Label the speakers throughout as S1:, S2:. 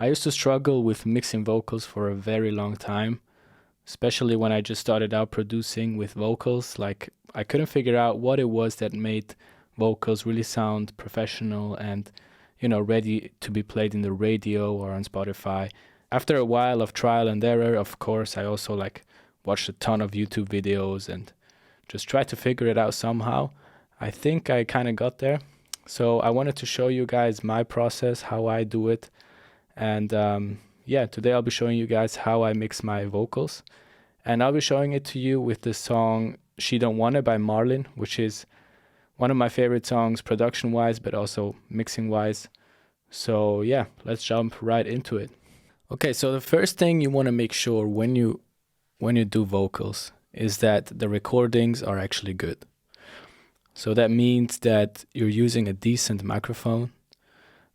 S1: I used to struggle with mixing vocals for a very long time, especially when I just started out producing with vocals. Like, I couldn't figure out what it was that made vocals really sound professional and, ready to be played in the radio or on Spotify. After a while of trial and error, of course, I also watched a ton of YouTube videos and just tried to figure it out somehow. I think I kind of got there. So I wanted to show you guys my process, how I do it. And yeah, today I'll be showing you guys how I mix my vocals. And I'll be showing it to you with the song She Don't Want It by Marlin, which is one of my favorite songs production-wise, but also mixing-wise. So yeah, let's jump right into it. Okay, so the first thing you want to make sure when you do vocals is that the recordings are actually good. So that means that you're using a decent microphone.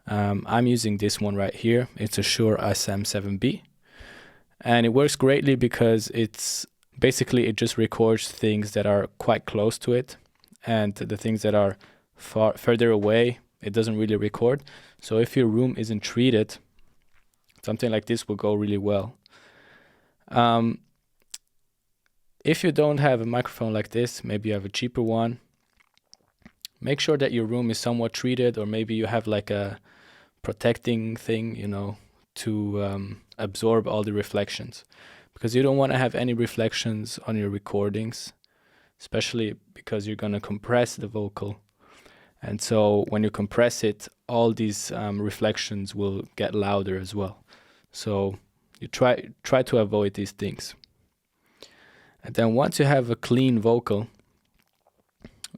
S1: I'm using this one right here. It's a Shure SM7B. And it works greatly because it just records things that are quite close to it. And the things that are further away, it doesn't really record. So if your room isn't treated, something like this will go really well. If you don't have a microphone like this, maybe you have a cheaper one, make sure that your room is somewhat treated, or maybe you have like a protecting thing, to absorb all the reflections. Because you don't want to have any reflections on your recordings, especially because you're going to compress the vocal. And so when you compress it, all these reflections will get louder as well. So you try to avoid these things. And then once you have a clean vocal,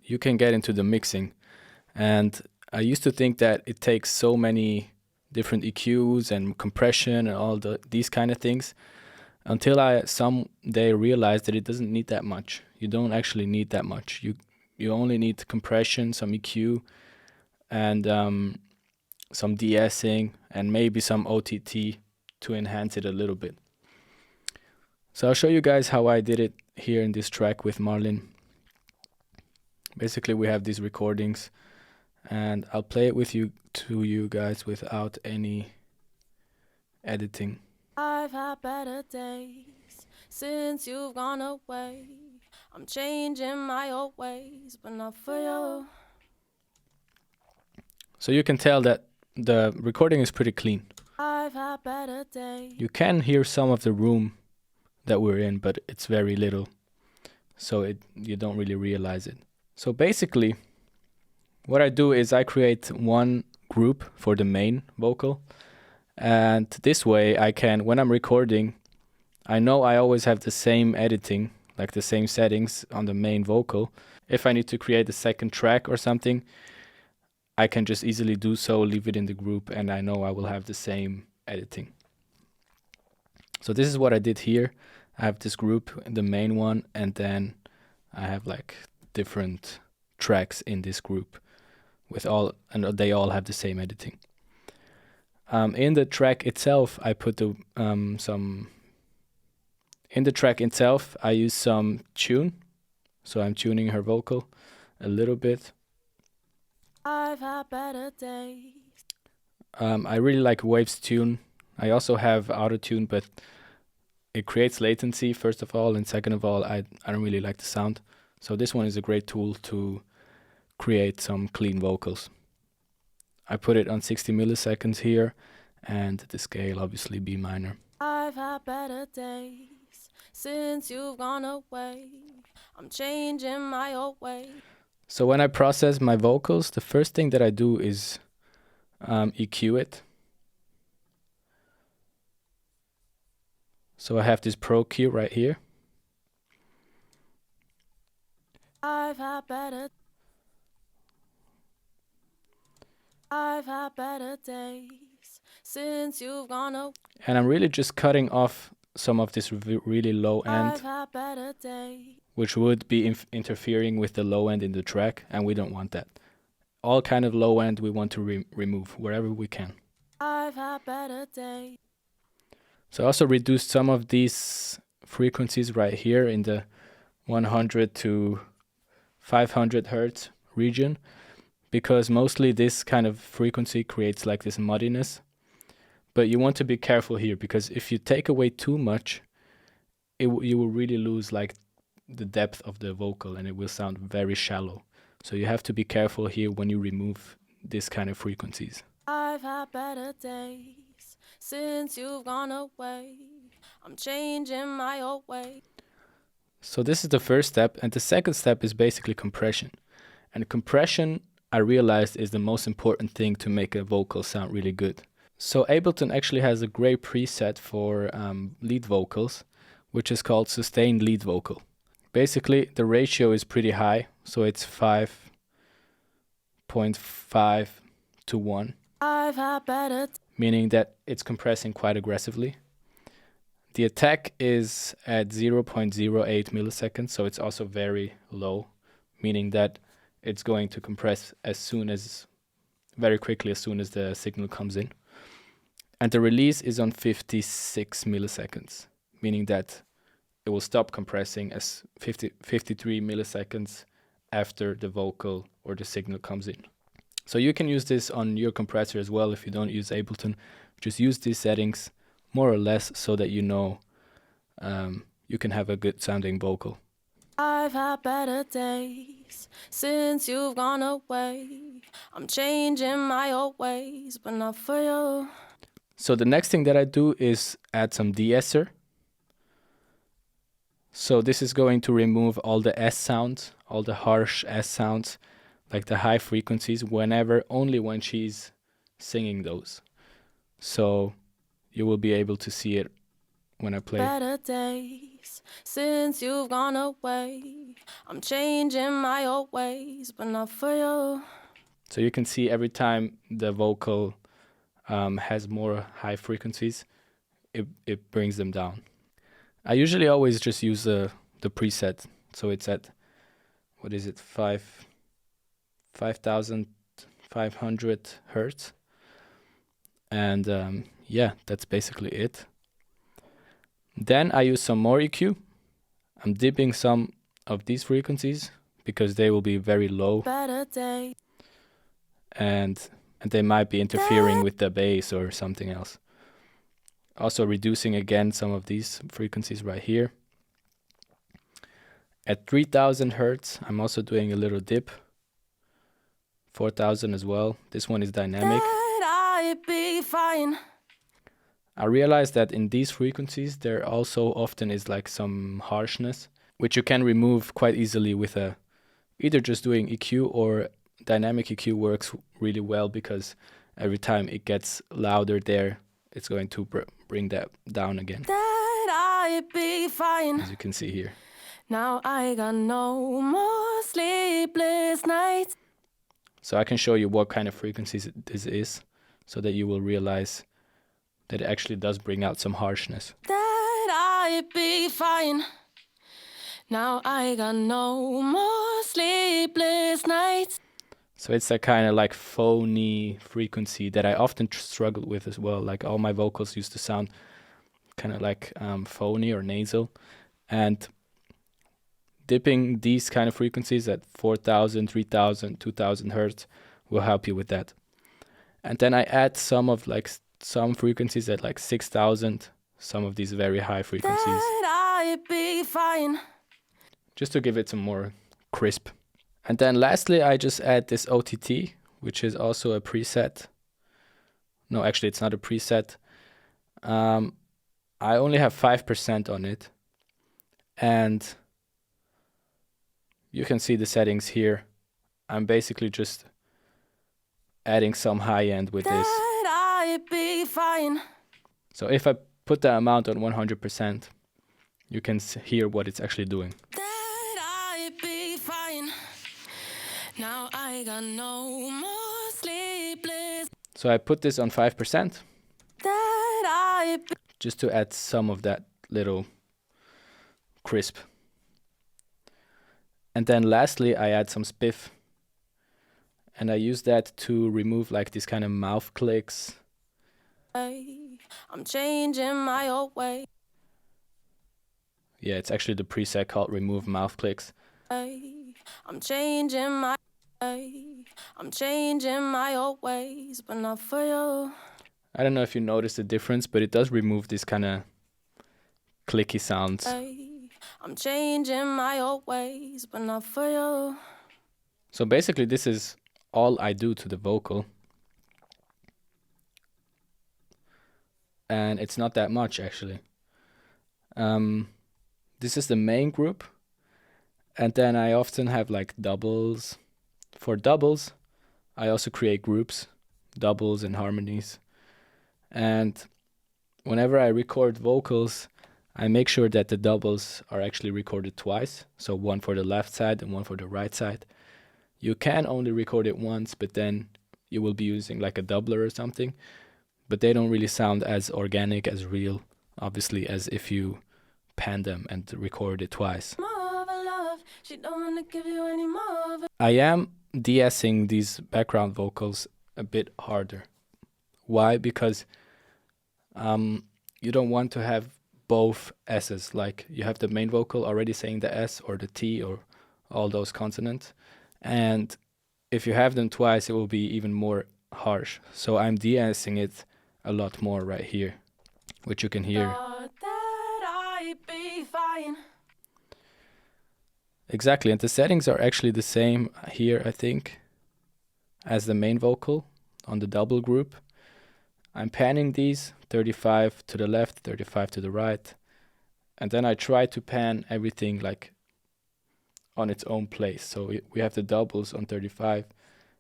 S1: you can get into the mixing. And I used to think that it takes so many different EQs and compression and all these kind of things, until I someday realized that it doesn't need that much. You don't actually need that much. You only need compression, some EQ, and some de-essing, and maybe some OTT to enhance it a little bit. So I'll show you guys how I did it here in this track with Marlin. Basically, we have these recordings, and I'll play it to you guys without any editing.
S2: I've had better days since you've gone away. I'm changing my old ways, but not for you.
S1: So you can tell that the recording is pretty clean.
S2: I've had better days.
S1: You can hear some of the room that we're in, but it's very little, so you don't really realize it. So basically, what I do is I create one group for the main vocal, and this way I can, when I'm recording, I know I always have the same editing, like the same settings on the main vocal. If I need to create a second track or something, I can just easily do so, leave it in the group, and I know I will have the same editing. So this is what I did here. I have this group, the main one, and then I have like different tracks in this group and they all have the same editing. In the track itself, I put in the track itself, I use some tune. So I'm tuning her vocal a little bit.
S2: I've had better days.
S1: I really like Waves tune. I also have auto tune, but it creates latency, first of all, and second of all, I don't really like the sound. So this one is a great tool to create some clean vocals. I put it on 60 milliseconds here, and the scale obviously B minor.
S2: I've had better days since you've gone away. I'm changing my old ways.
S1: So when I process my vocals, the first thing that I do is EQ it. So I have this Pro Q right here.
S2: I've had better days since you've gone away.
S1: And I'm really just cutting off some of this really low end,
S2: I've had better days,
S1: which would be interfering with the low end in the track, and we don't want that. All kind of low end we want to remove wherever we can.
S2: I've had better days.
S1: So I also reduced some of these frequencies right here in the 100 to 500 hertz region, because mostly this kind of frequency creates like this muddiness. But you want to be careful here, because if you take away too much, you will really lose like the depth of the vocal, and it will sound very shallow. So you have to be careful here when you remove this kind of frequencies.
S2: I've had better days since you've gone away. I'm changing my old way.
S1: So this is the first step, and the second step is basically compression. And compression, I realized, is the most important thing to make a vocal sound really good. So Ableton actually has a great preset for lead vocals, which is called sustained lead vocal. Basically, the ratio is pretty high, so it's 5.5 to 1,
S2: I've had better
S1: meaning that it's compressing quite aggressively. The attack is at 0.08 milliseconds, so it's also very low, meaning that it's going to compress very quickly as soon as the signal comes in. And the release is on 56 milliseconds, meaning that it will stop compressing as 53 milliseconds after the vocal or the signal comes in. So you can use this on your compressor as well if you don't use Ableton. Just use these settings more or less so that you know you can have a good sounding vocal.
S2: I've had better days since you've gone away. I'm changing my old ways, but not for you.
S1: So the next thing that I do is add some de-esser. So this is going to remove all the S sounds, all the harsh S sounds, like the high frequencies, only when she's singing those. So you will be able to see it when I play.
S2: Better days since you've gone away. I'm changing my old ways, but not for you.
S1: So you can see every time the vocal has more high frequencies, it brings them down. I usually always just use the preset. So it's at, 5,500 hertz. And yeah, that's basically it. Then I use some more EQ. I'm dipping some of these frequencies because they will be very low.
S2: Better day.
S1: And they might be interfering with the bass or something else. Also reducing again some of these frequencies right here. At 3000 hertz, I'm also doing a little dip. 4000 as well. This one is dynamic.
S2: I'd be fine.
S1: I realized that in these frequencies, there also often is like some harshness, which you can remove quite easily with either just doing EQ, or dynamic EQ works really well because every time it gets louder there, it's going to bring that down again.
S2: I'd be fine.
S1: As you can see here.
S2: Now I got no more sleepless nights.
S1: So I can show you what kind of frequencies this is, so that you will realize that it actually does bring out some harshness.
S2: I'd be fine. Now I got no more sleepless nights.
S1: So it's a kind of like phony frequency that I often struggled with as well. Like all my vocals used to sound kind of like phony or nasal. And dipping these kind of frequencies at 4,000, 3,000, 2,000 hertz will help you with that. And then I add some frequencies at like 6,000, some of these very high frequencies.
S2: I'd be fine.
S1: Just to give it some more crisp. And then lastly, I just add this OTT, which is also a preset. No, actually, it's not a preset. I only have 5% on it. And you can see the settings here. I'm basically just adding some high end with this.
S2: I'd be fine.
S1: So if I put the amount on 100%, you can hear what it's actually doing.
S2: I'd be fine. Now I got no more sleepless.
S1: So I put this on 5%.
S2: I'd be
S1: Just to add some of that little crisp. And then lastly, I add some spiff. And I use that to remove like these kind of mouth clicks.
S2: I'm changing my old way.
S1: Yeah, it's actually the preset called Remove Mouth Clicks.
S2: I'm changing my old ways, but not for you.
S1: I don't know if you notice the difference, but it does remove this kind of clicky sounds.
S2: I'm changing my old ways, but not for you.
S1: So basically this is all I do to the vocal. And it's not that much actually. This is the main group. And then I often have like doubles. For doubles, I also create groups, doubles and harmonies. And whenever I record vocals, I make sure that the doubles are actually recorded twice. So one for the left side and one for the right side. You can only record it once, but then you will be using like a doubler or something. But they don't really sound as organic, as real, obviously, as if you pan them and record it twice. I am de-essing these background vocals a bit harder. Why? Because you don't want to have both S's. Like you have the main vocal already saying the S or the T or all those consonants. And if you have them twice, it will be even more harsh. So I'm de-essing it a lot more right here, which you can hear. Exactly, and the settings are actually the same here, I think, as the main vocal on the double group. I'm panning these 35 to the left, 35 to the right, and then I try to pan everything like on its own place. So we have the doubles on 35,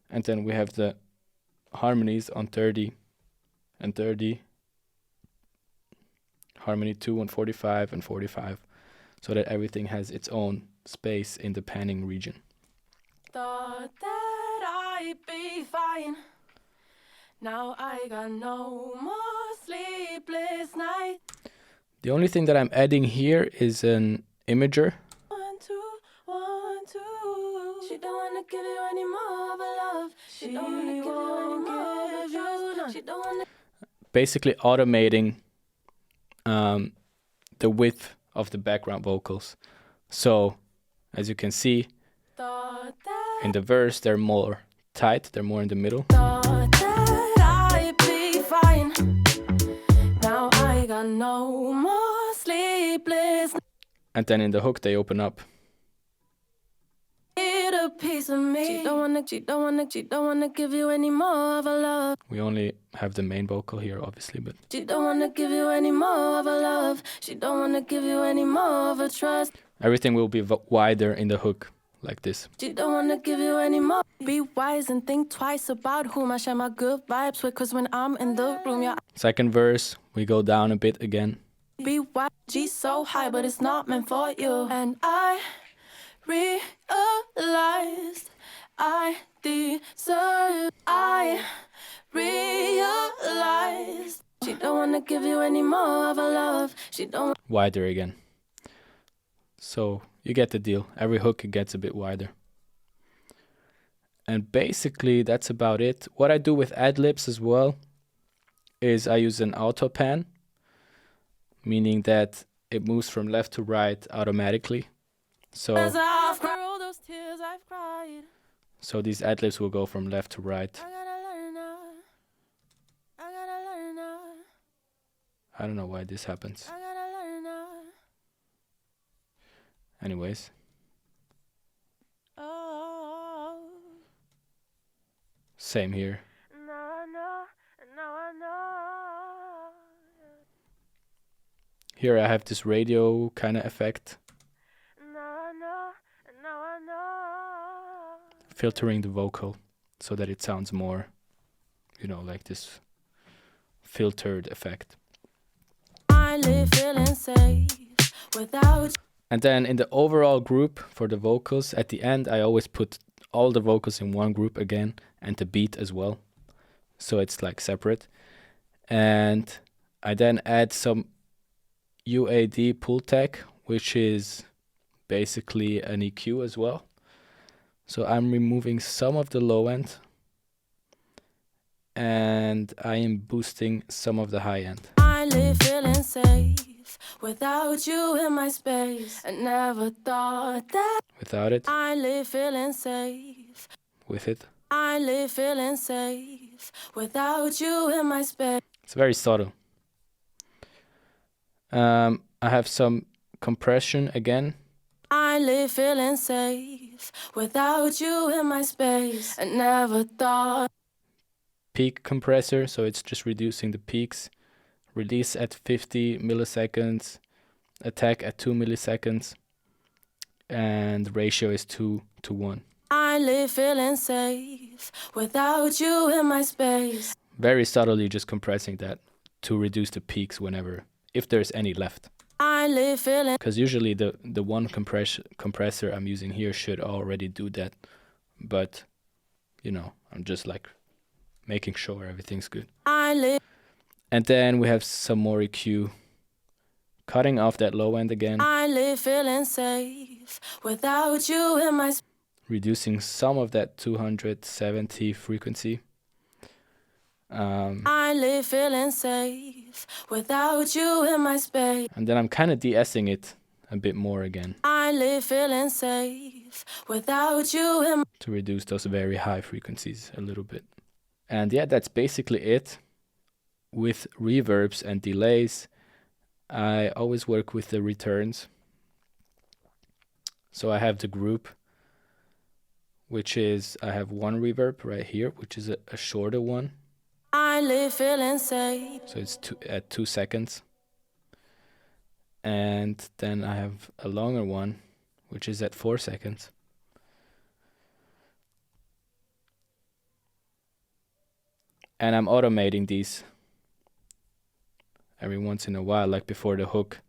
S1: and then we have the harmonies on 30 and 30, harmony 2 on 45 and 45, so that everything has its own space in the panning region.
S2: Thought that I'd be fine. Now I got no more sleepless night.
S1: The only thing that I'm adding here is an imager.
S2: 1, 2, 1, 2. She don't wanna give you any more of her love. She don't wanna give you any more of her trust. She don't wanna.
S1: Basically automating the width of the background vocals. So, as you can see, in the verse they're more tight, they're more in the middle.
S2: Thought that I'd be fine. Now I got no more sleepless.
S1: And then in the hook they open up.
S2: A piece of me. She don't wanna give you any more of her love.
S1: We only have the main vocal here, obviously, but
S2: She don't wanna give you any more of her love. She don't wanna give you any more of her trust.
S1: everything will be wider in the hook, like this.
S2: She don't wanna give you any more. Be wise and think twice about whom I share my good vibes with. Cause when I'm in the room, yeah.
S1: Second verse, we go down a bit again.
S2: Be wise, G's so high, but it's not meant for you. And I realized I deserve. I realized she don't wanna give you any more of her love. She don't.
S1: Wider again. So you get the deal. Every hook it gets a bit wider. And basically that's about it. What I do with ad-libs as well is I use an auto pan, meaning that it moves from left to right automatically. So these ad-libs will go from left to right. I don't know why this happens. Anyways. Same here. Here I have this radio kind of effect. Filtering the vocal so that it sounds more, you know, like this filtered effect.
S2: I live feeling safe without.
S1: And then in the overall group for the vocals, at the end I always put all the vocals in one group again and the beat as well. So it's like separate. And I then add some UAD pull tag, which is basically an EQ as well. So I'm removing some of the low end and I am boosting some of the high end.
S2: I live feeling safe without you in my space. I never thought that.
S1: Without it.
S2: I live feeling safe.
S1: With it.
S2: I live feeling safe without you in my space.
S1: It's very subtle. I have some compression again.
S2: I live feeling safe without you in my space. I never thought.
S1: Peak compressor, so it's just reducing the peaks. Release at 50 milliseconds, attack at 2 milliseconds, and the ratio is 2:1.
S2: I live feeling safe without you in my space.
S1: Very subtly just compressing that to reduce the peaks whenever, if there's any left.
S2: I live feeling.
S1: Because usually the one compressor I'm using here should already do that. But, you know, I'm just like making sure everything's good.
S2: I live.
S1: And then we have some more EQ. Cutting off that low end again.
S2: I live feeling safe without you in my.
S1: Reducing some of that 270 frequency.
S2: I live feeling safe without you in my space.
S1: And then I'm kind of de-essing it a bit more again.
S2: I live feeling safe without you in.
S1: To reduce those very high frequencies a little bit. And yeah, that's basically it. With reverbs and delays, I always work with the returns. So I have the group, which is, I have one reverb right here, which is a shorter one.
S2: I live feeling safe.
S1: So it's at 2 seconds. And then I have a longer one, which is at 4 seconds. And I'm automating these every once in a while, like before the hook.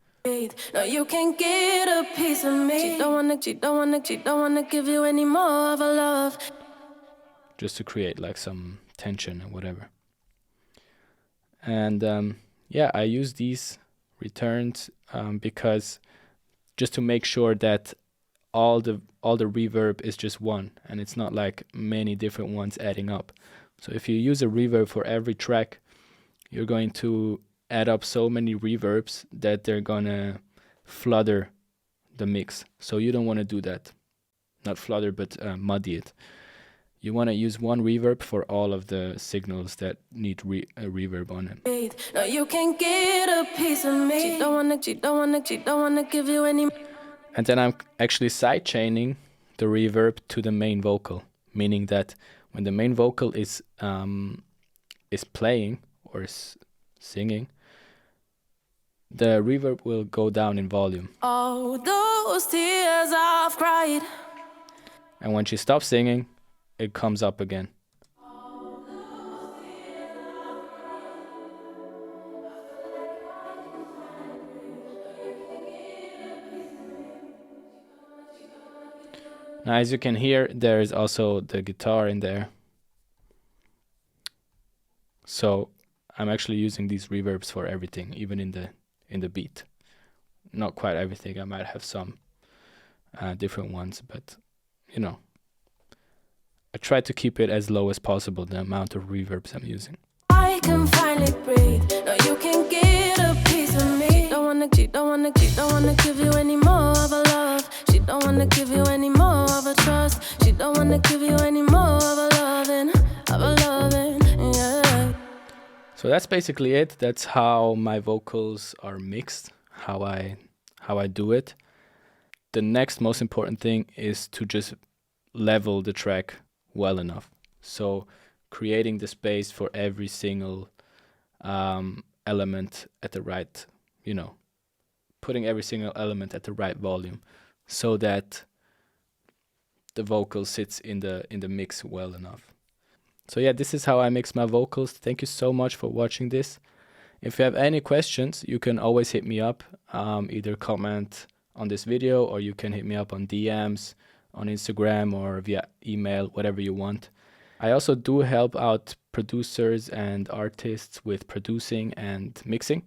S2: No, you can get a piece of me. She don't wanna give you any more of a love.
S1: Just to create like some tension and whatever. And yeah, I use these returns because just to make sure that all the reverb is just one, and it's not like many different ones adding up. So if you use a reverb for every track, you're going to add up so many reverbs that they're gonna flutter the mix. So you don't want to do that. Not flutter, but muddy it. You want to use one reverb for all of the signals that need a reverb on them.
S2: No, you can get a piece of me. She don't wanna give you any.
S1: And then I'm actually sidechaining the reverb to the main vocal, meaning that when the main vocal is playing or is singing, the reverb will go down in volume.
S2: Oh, those tears I've cried.
S1: And when she stops singing, it comes up again. Now, as you can hear, there is also the guitar in there. So I'm actually using these reverbs for everything, even in the beat. Not quite everything. I might have some different ones, but you know, I try to keep it as low as possible, the amount of reverbs I'm using.
S2: I can finally breathe. No, you can get a piece of me. She don't wanna give you any more of a love. She don't wanna give you any more of a trust. She don't wanna give you any more of a loving, yeah.
S1: So that's basically it. That's how my vocals are mixed, how I do it. The next most important thing is to just level the track well enough. So creating the space for every single element at the right, putting every single element at the right volume so that the vocal sits in the mix well enough. So yeah, this is how I mix my vocals. Thank you so much for watching this. If you have any questions, you can always hit me up, either comment on this video, or you can hit me up on DMs, on Instagram, or via email, whatever you want. I also do help out producers and artists with producing and mixing.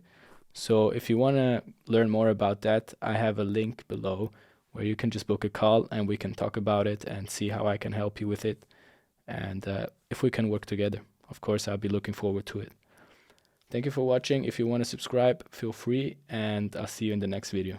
S1: So if you want to learn more about that, I have a link below where you can just book a call and we can talk about it and see how I can help you with it. And if we can work together, of course, I'll be looking forward to it. Thank you for watching. If you want to subscribe, feel free, and I'll see you in the next video.